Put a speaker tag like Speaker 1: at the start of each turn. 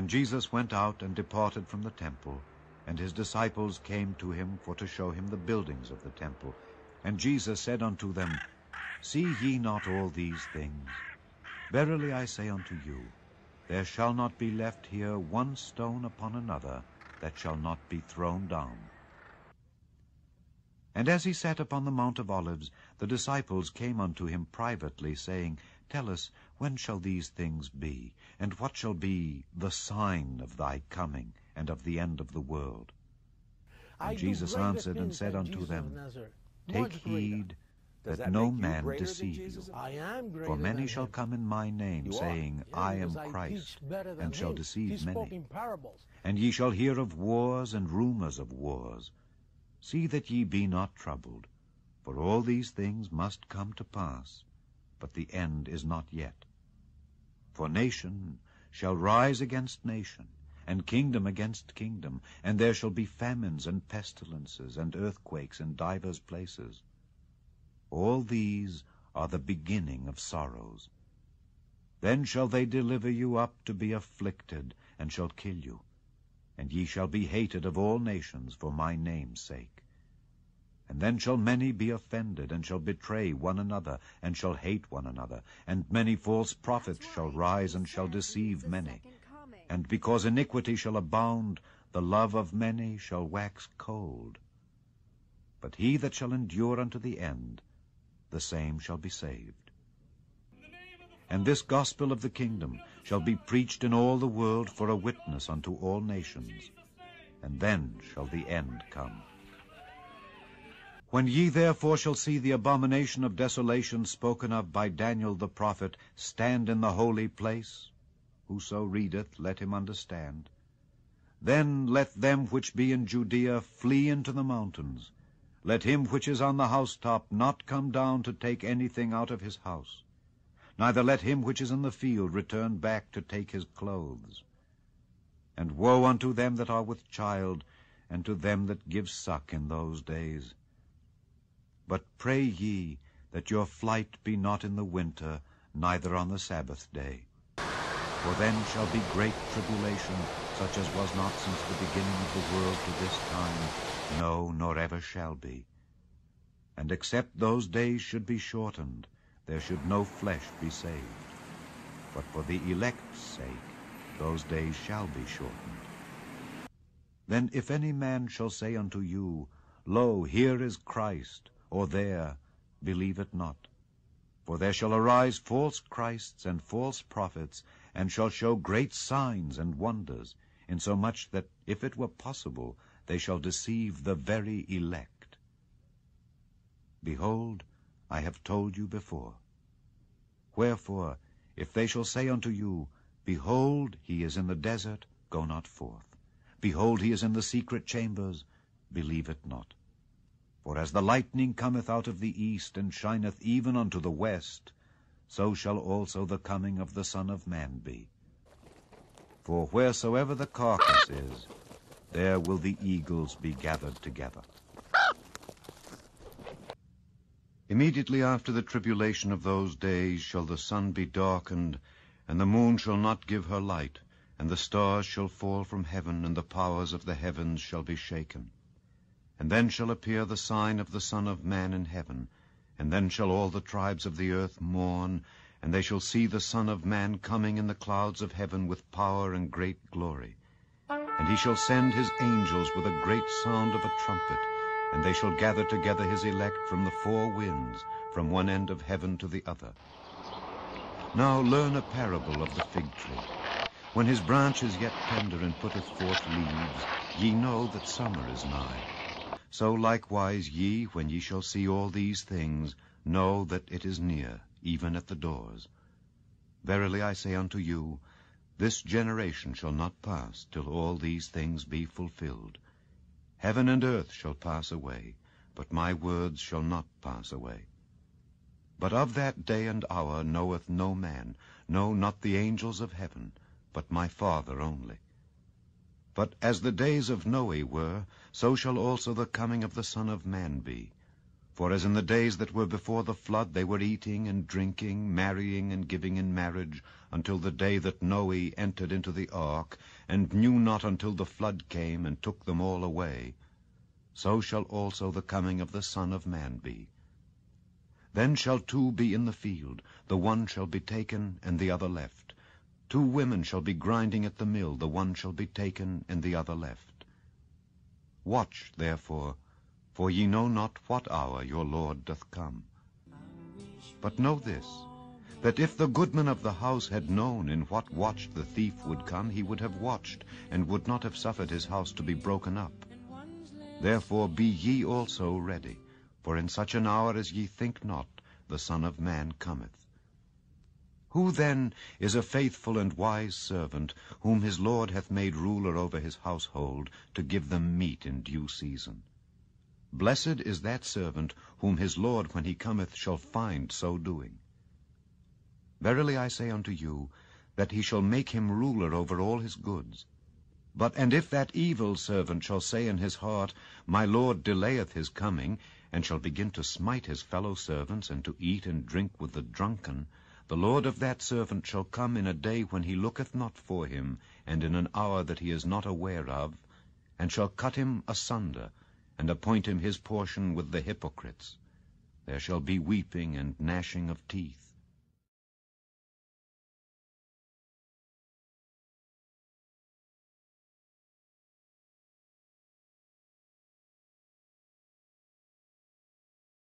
Speaker 1: And Jesus went out and departed from the temple, and his disciples came to him for to show him the buildings of the temple. And Jesus said unto them, See ye not all these things? Verily I say unto you, there shall not be left here one stone upon another that shall not be thrown down. And as he sat upon the Mount of Olives, the disciples came unto him privately, saying, Tell us, when shall these things be? And what shall be the sign of thy coming, and of the end of the world? And Jesus answered and said unto them, Take heed that no man deceive you. For many shall come in my name, saying, I am Christ, and shall deceive many. And ye shall hear of wars and rumors of wars. See that ye be not troubled, for all these things must come to pass, but the end is not yet. For nation shall rise against nation, and kingdom against kingdom, and there shall be famines and pestilences and earthquakes in divers places. All these are the beginning of sorrows. Then shall they deliver you up to be afflicted, and shall kill you. And ye shall be hated of all nations for my name's sake. And then shall many be offended, and shall betray one another, and shall hate one another. And many false prophets shall rise, and shall deceive many. And because iniquity shall abound, the love of many shall wax cold. But he that shall endure unto the end, the same shall be saved. And this gospel of the kingdom shall be preached in all the world for a witness unto all nations, and then shall the end come. When ye therefore shall see the abomination of desolation spoken of by Daniel the prophet stand in the holy place, whoso readeth, let him understand. Then let them which be in Judea flee into the mountains. Let him which is on the housetop not come down to take anything out of his house. Neither let him which is in the field return back to take his clothes. And woe unto them that are with child, and to them that give suck in those days. But pray ye that your flight be not in the winter, neither on the Sabbath day. For then shall be great tribulation, such as was not since the beginning of the world to this time, no, nor ever shall be. And except those days should be shortened, there should no flesh be saved. But for the elect's sake, those days shall be shortened. Then if any man shall say unto you, Lo, here is Christ, or there, believe it not. For there shall arise false Christs and false prophets, and shall show great signs and wonders, insomuch that, if it were possible, they shall deceive the very elect. Behold, I have told you before. Wherefore, if they shall say unto you, Behold, he is in the desert, go not forth. Behold, he is in the secret chambers, believe it not. For as the lightning cometh out of the east, and shineth even unto the west, so shall also the coming of the Son of Man be. For wheresoever the carcass is, there will the eagles be gathered together. Immediately after the tribulation of those days shall the sun be darkened, and the moon shall not give her light, and the stars shall fall from heaven, and the powers of the heavens shall be shaken. And then shall appear the sign of the Son of Man in heaven, and then shall all the tribes of the earth mourn, and they shall see the Son of Man coming in the clouds of heaven with power and great glory. And he shall send his angels with a great sound of a trumpet, and they shall gather together his elect from the four winds, from one end of heaven to the other. Now learn a parable of the fig tree. When his branch is yet tender and putteth forth leaves, ye know that summer is nigh. So likewise ye, when ye shall see all these things, know that it is near, even at the doors. Verily I say unto you, this generation shall not pass till all these things be fulfilled. Heaven and earth shall pass away, but my words shall not pass away. But of that day and hour knoweth no man, no, not the angels of heaven, but my Father only. But as the days of Noe were, so shall also the coming of the Son of Man be. For as in the days that were before the flood they were eating and drinking, marrying and giving in marriage, until the day that Noe entered into the ark, and knew not until the flood came and took them all away, so shall also the coming of the Son of Man be. Then shall two be in the field, the one shall be taken, and the other left. 2 women shall be grinding at the mill, the one shall be taken, and the other left. Watch, therefore, for ye know not what hour your Lord doth come. But know this, that if the goodman of the house had known in what watch the thief would come, he would have watched, and would not have suffered his house to be broken up. Therefore be ye also ready, for in such an hour as ye think not, the Son of Man cometh. Who then is a faithful and wise servant, whom his Lord hath made ruler over his household, to give them meat in due season? Blessed is that servant, whom his Lord when he cometh shall find so doing. Verily I say unto you, that he shall make him ruler over all his goods. And if that evil servant shall say in his heart, My Lord delayeth his coming, and shall begin to smite his fellow servants, and to eat and drink with the drunken, the Lord of that servant shall come in a day when he looketh not for him, and in an hour that he is not aware of, and shall cut him asunder, and appoint him his portion with the hypocrites. There shall be weeping and gnashing of teeth.